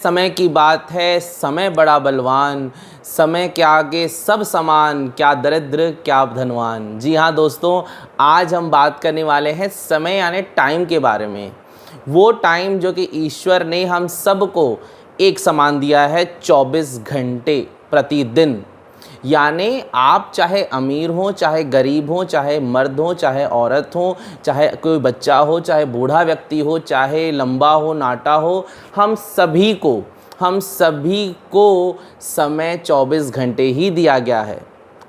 समय की बात है, समय बड़ा बलवान, समय के आगे सब समान, क्या दरिद्र क्या धनवान। जी हाँ दोस्तों, आज हम बात करने वाले हैं समय यानी टाइम के बारे में। वो टाइम जो कि ईश्वर ने हम सबको एक समान दिया है, 24 घंटे प्रतिदिन। यानी आप चाहे अमीर हो, चाहे गरीब हो, चाहे मर्द हो, चाहे औरत हो, चाहे कोई बच्चा हो, चाहे बूढ़ा व्यक्ति हो, चाहे लंबा हो नाटा हो, हम सभी को समय 24 घंटे ही दिया गया है।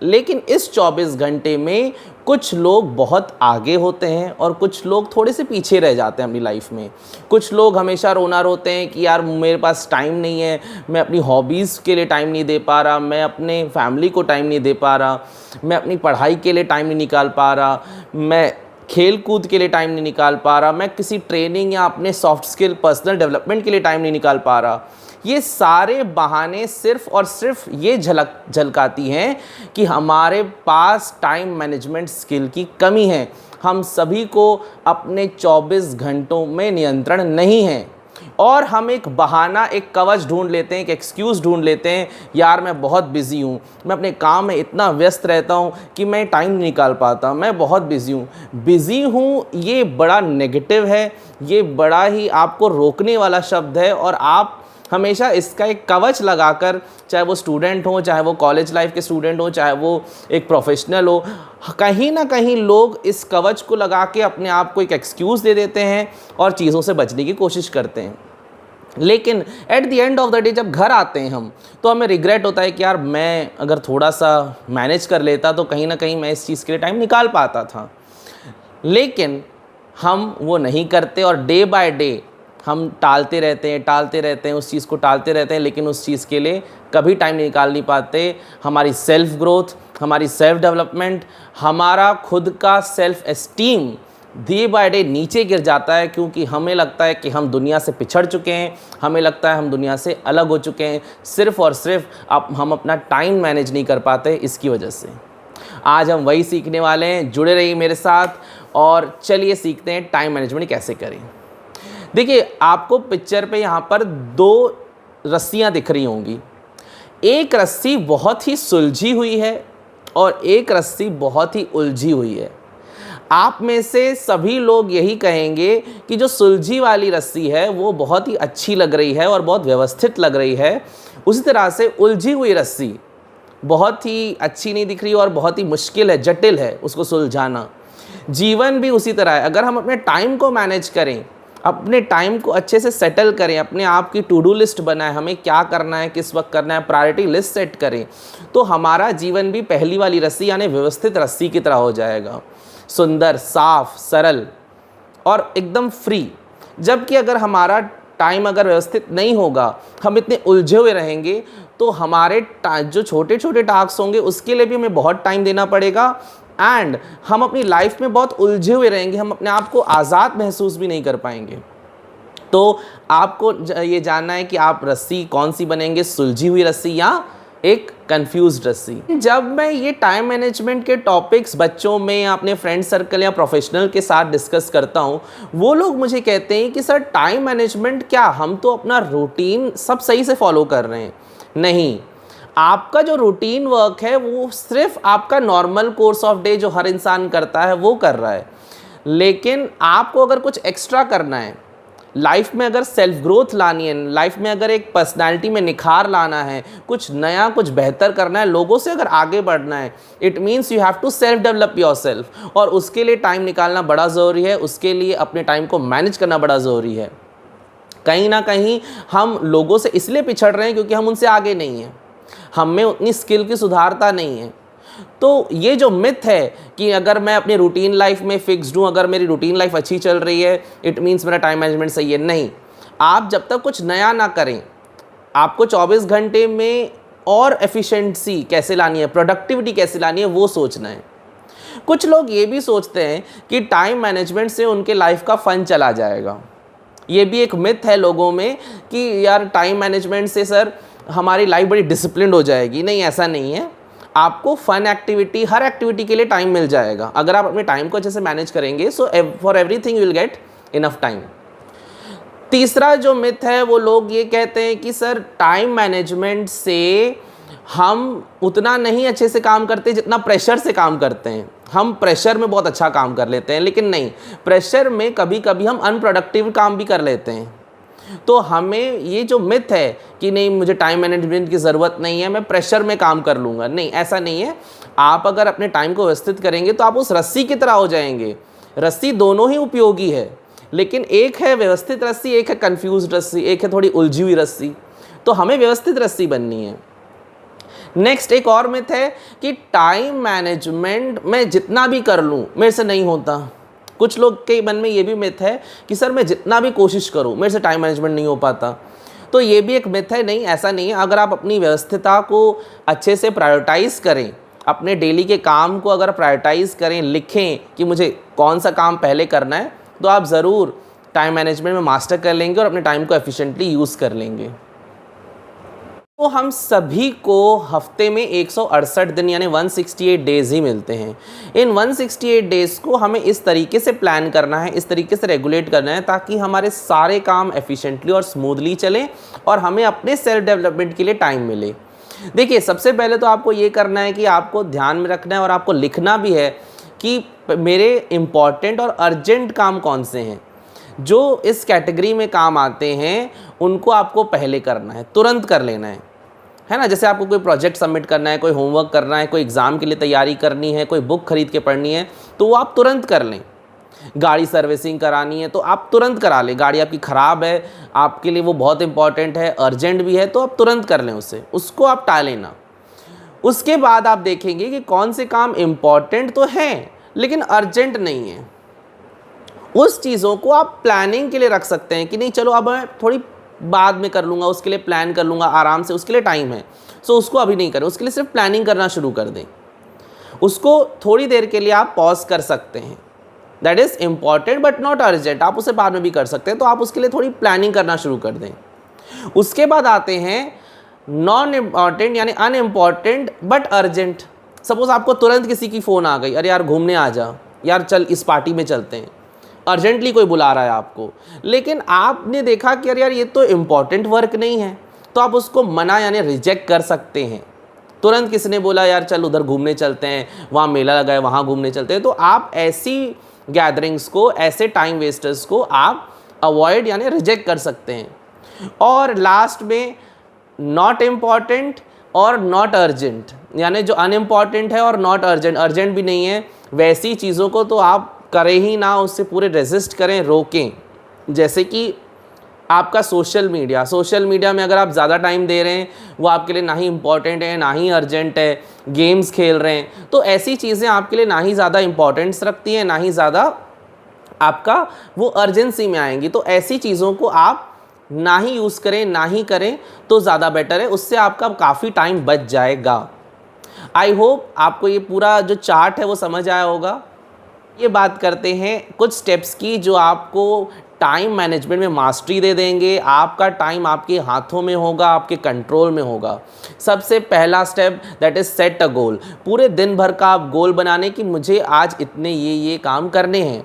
लेकिन इस 24 घंटे में कुछ लोग बहुत आगे होते हैं और कुछ लोग थोड़े से पीछे रह जाते हैं अपनी लाइफ में। कुछ लोग हमेशा रोना रोते हैं कि यार मेरे पास टाइम नहीं है, मैं अपनी हॉबीज़ के लिए टाइम नहीं दे पा रहा, मैं अपने फैमिली को टाइम नहीं दे पा रहा, मैं अपनी पढ़ाई के लिए टाइम नहीं निकाल पा रहा, मैं खेल कूद के लिए टाइम नहीं निकाल पा रहा, मैं किसी ट्रेनिंग या अपने सॉफ्ट स्किल पर्सनल डेवलपमेंट के लिए टाइम नहीं निकाल पा रहा। ये सारे बहाने सिर्फ़ और सिर्फ ये झलकाती हैं कि हमारे पास टाइम मैनेजमेंट स्किल की कमी है। हम सभी को अपने 24 घंटों में नियंत्रण नहीं है और हम एक बहाना, एक कवच ढूंढ लेते हैं, एक एक्सक्यूज़ ढूंढ लेते हैं, यार मैं बहुत बिज़ी हूँ, मैं अपने काम में इतना व्यस्त रहता हूँ कि मैं टाइम नहीं निकाल पाता, मैं बहुत बिज़ी हूँ। ये बड़ा नेगेटिव है, ये बड़ा ही आपको रोकने वाला शब्द है और आप हमेशा इसका एक कवच लगाकर, चाहे वो स्टूडेंट हो, चाहे वो कॉलेज लाइफ के स्टूडेंट हो, चाहे वो एक प्रोफेशनल हो, कहीं ना कहीं लोग इस कवच को लगा के अपने आप को एक एक्सक्यूज़ दे देते हैं और चीज़ों से बचने की कोशिश करते हैं। लेकिन at the end of the day जब घर आते हैं हम, तो हमें रिग्रेट होता है कि यार मैं अगर थोड़ा सा मैनेज कर लेता तो कहीं ना कहीं मैं इस चीज़ के लिए टाइम निकाल पाता था। लेकिन हम वो नहीं करते और डे बाय डे हम टालते रहते हैं, उस चीज़ को टालते रहते हैं, लेकिन उस चीज़ के लिए कभी टाइम निकाल नहीं पाते। हमारी सेल्फ ग्रोथ, हमारी सेल्फ डेवलपमेंट, हमारा खुद का self esteem day by day नीचे गिर जाता है, क्योंकि हमें लगता है कि हम दुनिया से पिछड़ चुके हैं, हमें लगता है हम दुनिया से अलग हो चुके हैं, सिर्फ़ और सिर्फ अब हम अपना टाइम मैनेज नहीं कर पाते इसकी वजह से। आज हम वही सीखने वाले हैं, जुड़े रहिए मेरे साथ और चलिए सीखते हैं टाइम मैनेजमेंट कैसे करें। देखिए, आपको पिक्चर पे यहाँ पर 2 रस्सियाँ दिख रही होंगी। एक रस्सी बहुत ही सुलझी हुई है और एक रस्सी बहुत ही उलझी हुई है। आप में से सभी लोग यही कहेंगे कि जो सुलझी वाली रस्सी है वो बहुत ही अच्छी लग रही है और बहुत व्यवस्थित लग रही है। उसी तरह से उलझी हुई रस्सी बहुत ही अच्छी नहीं दिख रही और बहुत ही मुश्किल है, जटिल है उसको सुलझाना। जीवन भी उसी तरह है। अगर हम अपने टाइम को मैनेज करें, अपने टाइम को अच्छे से सेटल करें, अपने आप की टू डू लिस्ट बनाएं, हमें क्या करना है, किस वक्त करना है, प्रायोरिटी लिस्ट सेट करें, तो हमारा जीवन भी पहली वाली रस्सी यानी व्यवस्थित रस्सी की तरह हो जाएगा, सुंदर, साफ, सरल और एकदम फ्री। जबकि अगर हमारा टाइम अगर व्यवस्थित नहीं होगा, हम इतने उलझे हुए रहेंगे, तो हमारे जो छोटे छोटे टास्क होंगे उसके लिए भी हमें बहुत टाइम देना पड़ेगा एंड हम अपनी लाइफ में बहुत उलझे हुए रहेंगे, हम अपने आप को आज़ाद महसूस भी नहीं कर पाएंगे। तो आपको ये जानना है कि आप रस्सी कौन सी बनेंगे, सुलझी हुई रस्सी या एक कंफ्यूज्ड रस्सी। जब मैं ये टाइम मैनेजमेंट के टॉपिक्स बच्चों में या अपने फ्रेंड सर्कल या प्रोफेशनल के साथ डिस्कस करता हूँ, वो लोग मुझे कहते हैं कि सर टाइम मैनेजमेंट क्या, हम तो अपना रूटीन सब सही से फॉलो कर रहे हैं। नहीं, आपका जो रूटीन वर्क है वो सिर्फ आपका नॉर्मल कोर्स ऑफ डे जो हर इंसान करता है वो कर रहा है। लेकिन आपको अगर कुछ एक्स्ट्रा करना है लाइफ में, अगर सेल्फ ग्रोथ लानी है लाइफ में, अगर एक पर्सनालिटी में निखार लाना है, कुछ नया कुछ बेहतर करना है, लोगों से अगर आगे बढ़ना है, it means you have to self develop yourself. और उसके लिए टाइम निकालना बड़ा ज़रूरी है, उसके लिए अपने टाइम को मैनेज करना बड़ा ज़रूरी है। कहीं ना कहीं हम लोगों से इसलिए पिछड़ रहे हैं क्योंकि हम उनसे आगे नहीं हैं, हम में उतनी स्किल की सुधारता नहीं है। तो ये जो मिथ है कि अगर मैं अपनी रूटीन लाइफ में फिक्स्ड हूँ, अगर मेरी रूटीन लाइफ अच्छी चल रही है, इट मीन्स मेरा टाइम मैनेजमेंट सही है, नहीं। आप जब तक कुछ नया ना करें, आपको 24 घंटे में और एफिशिएंसी कैसे लानी है, प्रोडक्टिविटी कैसे लानी है, वो सोचना है। कुछ लोग ये भी सोचते हैं कि टाइम मैनेजमेंट से उनके लाइफ का फन चला जाएगा। ये भी एक मिथ है लोगों में कि यार टाइम मैनेजमेंट से सर हमारी लाइफ बड़ी डिसिप्लिन्ड हो जाएगी। नहीं, ऐसा नहीं है। आपको फन एक्टिविटी, हर एक्टिविटी के लिए टाइम मिल जाएगा अगर आप अपने टाइम को अच्छे से मैनेज करेंगे। So for everything you will get enough time. तीसरा जो मिथ है वो लोग ये कहते हैं कि सर टाइम मैनेजमेंट से हम उतना नहीं अच्छे से काम करते जितना प्रेशर से काम करते हैं। हम प्रेशर में बहुत अच्छा काम कर लेते हैं, लेकिन नहीं, प्रेशर में कभी कभी हम अनप्रोडक्टिव काम भी कर लेते हैं। तो हमें ये जो मिथ है कि नहीं मुझे टाइम मैनेजमेंट की ज़रूरत नहीं है, मैं प्रेशर में काम कर लूँगा, नहीं, ऐसा नहीं है। आप अगर अपने टाइम को व्यवस्थित करेंगे तो आप उस रस्सी की तरह हो जाएंगे। रस्सी दोनों ही उपयोगी है, लेकिन एक है व्यवस्थित रस्सी, एक है कंफ्यूज रस्सी, एक है थोड़ी उलझी हुई रस्सी। तो हमें व्यवस्थित रस्सी बननी है। नेक्स्ट एक और मिथ है कि टाइम मैनेजमेंट मैं जितना भी कर लूँ मेरे से नहीं होता। कुछ लोग के मन में ये भी मिथ है कि सर मैं जितना भी कोशिश करूँ मेरे से टाइम मैनेजमेंट नहीं हो पाता। तो ये भी एक मिथ है, नहीं, ऐसा नहीं है। अगर आप अपनी व्यवस्थितता को अच्छे से प्रायोरिटाइज़ करें, अपने डेली के काम को अगर प्रायोरिटाइज़ करें, लिखें कि मुझे कौन सा काम पहले करना है, तो आप ज़रूर टाइम मैनेजमेंट में मास्टर कर लेंगे और अपने टाइम को एफिशिएंटली यूज़ कर लेंगे। तो हम सभी को हफ्ते में 168 दिन यानी 168 डेज़ ही मिलते हैं। इन 168 डेज़ को हमें इस तरीके से प्लान करना है, इस तरीके से रेगुलेट करना है ताकि हमारे सारे काम एफिशिएंटली और स्मूथली चलें और हमें अपने सेल्फ डेवलपमेंट के लिए टाइम मिले। देखिए, सबसे पहले तो आपको ये करना है कि आपको ध्यान में रखना है और आपको लिखना भी है कि मेरे इम्पॉर्टेंट और अर्जेंट काम कौन से हैं। जो इस कैटेगरी में काम आते हैं उनको आपको पहले करना है, तुरंत कर लेना है ना। जैसे आपको कोई प्रोजेक्ट सबमिट करना है, कोई होमवर्क करना है, कोई एग्ज़ाम के लिए तैयारी करनी है, कोई बुक खरीद के पढ़नी है, तो वो आप तुरंत कर लें। गाड़ी सर्विसिंग करानी है तो आप तुरंत करा लें। गाड़ी आपकी ख़राब है, आपके लिए वो बहुत इंपॉर्टेंट है, अर्जेंट भी है, तो आप तुरंत कर लें उसको आप टालें ना। उसके बाद आप देखेंगे कि कौन से काम इम्पॉर्टेंट तो हैं लेकिन अर्जेंट नहीं है। उस चीज़ों को आप प्लानिंग के लिए रख सकते हैं कि नहीं, चलो अब मैं थोड़ी बाद में कर लूँगा, उसके लिए प्लान कर लूँगा आराम से, उसके लिए टाइम है, सो उसको अभी नहीं करें, उसके लिए सिर्फ प्लानिंग करना शुरू कर दें। उसको थोड़ी देर के लिए आप पॉज कर सकते हैं। That is important but not urgent, आप उसे बाद में भी कर सकते हैं, तो आप उसके लिए थोड़ी प्लानिंग करना शुरू कर दें। उसके बाद आते हैं नॉन इम्पॉर्टेंट यानी अनइम्पॉर्टेंट बट अर्जेंट। सपोज़ आपको तुरंत किसी की फ़ोन आ गई, अरे यार घूमने आ जा, यार चल इस पार्टी में चलते हैं, अर्जेंटली कोई बुला रहा है आपको, लेकिन आपने देखा कि अरे यार ये तो इम्पॉर्टेंट वर्क नहीं है, तो आप उसको मना यानी रिजेक्ट कर सकते हैं। तुरंत किसने बोला यार चल उधर घूमने चलते हैं, वहाँ मेला लगा है वहाँ घूमने चलते हैं, तो आप ऐसी गैदरिंग्स को, ऐसे टाइम वेस्टर्स को आप अवॉइड यानी रिजेक्ट कर सकते हैं। और लास्ट में नॉट इम्पॉर्टेंट और नॉट अर्जेंट, यानी जो अनइम्पॉर्टेंट है और नॉट अर्जेंट, अर्जेंट भी नहीं है, वैसी चीज़ों को तो आप करें ही ना, उससे पूरे रेजिस्ट करें, रोकें। जैसे कि आपका सोशल मीडिया में अगर आप ज़्यादा टाइम दे रहे हैं, वो आपके लिए ना ही इम्पॉर्टेंट है ना ही अर्जेंट है, गेम्स खेल रहे हैं, तो ऐसी चीज़ें आपके लिए ना ही ज़्यादा इम्पॉर्टेंस रखती हैं, ना ही ज़्यादा आपका वो अर्जेंसी में आएंगी। तो ऐसी चीज़ों को आप ना ही यूज़ करें, ना ही करें तो ज़्यादा बेटर है, उससे आपका काफ़ी टाइम बच जाएगा। आई होप आपको ये पूरा जो चार्ट है वो समझ आया होगा। ये बात करते हैं कुछ स्टेप्स की जो आपको टाइम मैनेजमेंट में मास्टरी दे देंगे। आपका टाइम आपके हाथों में होगा, आपके कंट्रोल में होगा। सबसे पहला step that is set a goal. पूरे दिन भर का आप गोल बनाने कि मुझे आज इतने ये काम करने हैं।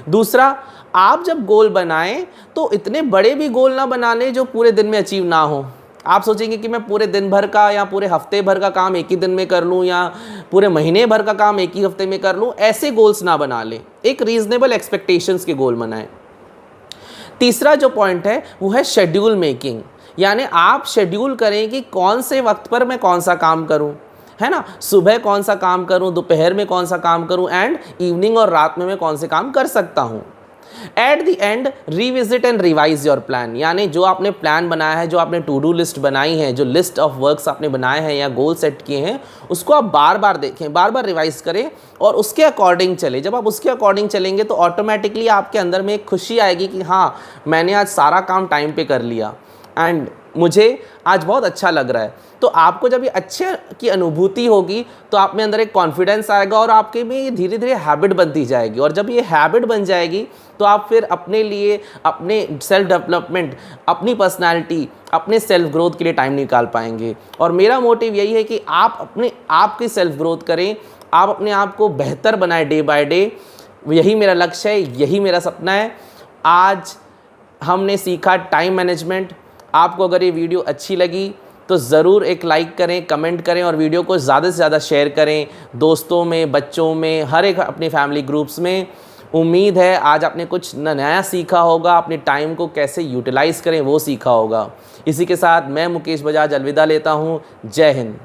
दूसरा, आप जब गोल बनाएं तो इतने बड़े भी गोल ना बनाने जो पूरे दिन में अचीव ना हो। आप सोचेंगे कि मैं पूरे दिन भर का या पूरे हफ्ते भर का काम एक ही दिन में कर लूँ या पूरे महीने भर का काम एक ही हफ्ते में कर लूँ, ऐसे गोल्स ना बना लें। एक रीजनेबल एक्सपेक्टेशंस के गोल बनाएं। तीसरा जो पॉइंट है वो है शेड्यूल मेकिंग, यानी आप शेड्यूल करें कि कौन से वक्त पर मैं कौन सा काम करूं, है ना। सुबह कौन सा काम करूं, दोपहर में कौन सा काम करूं, एंड इवनिंग और रात में मैं कौन से काम कर सकता हूं। At the end revisit and revise your plan, यानी जो आपने प्लान बनाया है, जो आपने टू डू लिस्ट बनाई है, जो लिस्ट ऑफ वर्क्स आपने बनाए हैं या गोल सेट किए हैं, उसको आप बार बार देखें, बार बार रिवाइज करें और उसके अकॉर्डिंग चले। जब आप उसके अकॉर्डिंग चलेंगे तो ऑटोमेटिकली आपके अंदर में एक खुशी आएगी कि हाँ, मैंने आज सारा काम टाइम पे कर लिया एंड मुझे आज बहुत अच्छा लग रहा है। तो आपको जब ये अच्छे की अनुभूति होगी तो आप में अंदर एक कॉन्फिडेंस आएगा और आपके में ये धीरे धीरे हैबिट बनती जाएगी। और जब ये हैबिट बन जाएगी तो आप फिर अपने लिए, अपने सेल्फ डेवलपमेंट, अपनी पर्सनालिटी, अपने सेल्फ ग्रोथ के लिए टाइम निकाल पाएंगे। और मेरा मोटिव यही है कि आप अपने आप की सेल्फ ग्रोथ करें, आप अपने आप को बेहतर बनाएं डे बाय डे। यही मेरा लक्ष्य है, यही मेरा सपना है। आज हमने सीखा टाइम मैनेजमेंट। आपको अगर ये वीडियो अच्छी लगी तो ज़रूर एक लाइक करें, कमेंट करें और वीडियो को ज़्यादा से ज़्यादा शेयर करें दोस्तों में, बच्चों में, हर एक अपनी फैमिली ग्रुप्स में। उम्मीद है आज आपने कुछ नया सीखा होगा, अपने टाइम को कैसे यूटिलाइज़ करें वो सीखा होगा। इसी के साथ मैं मुकेश बजाज अलविदा लेता हूँ। जय हिंद।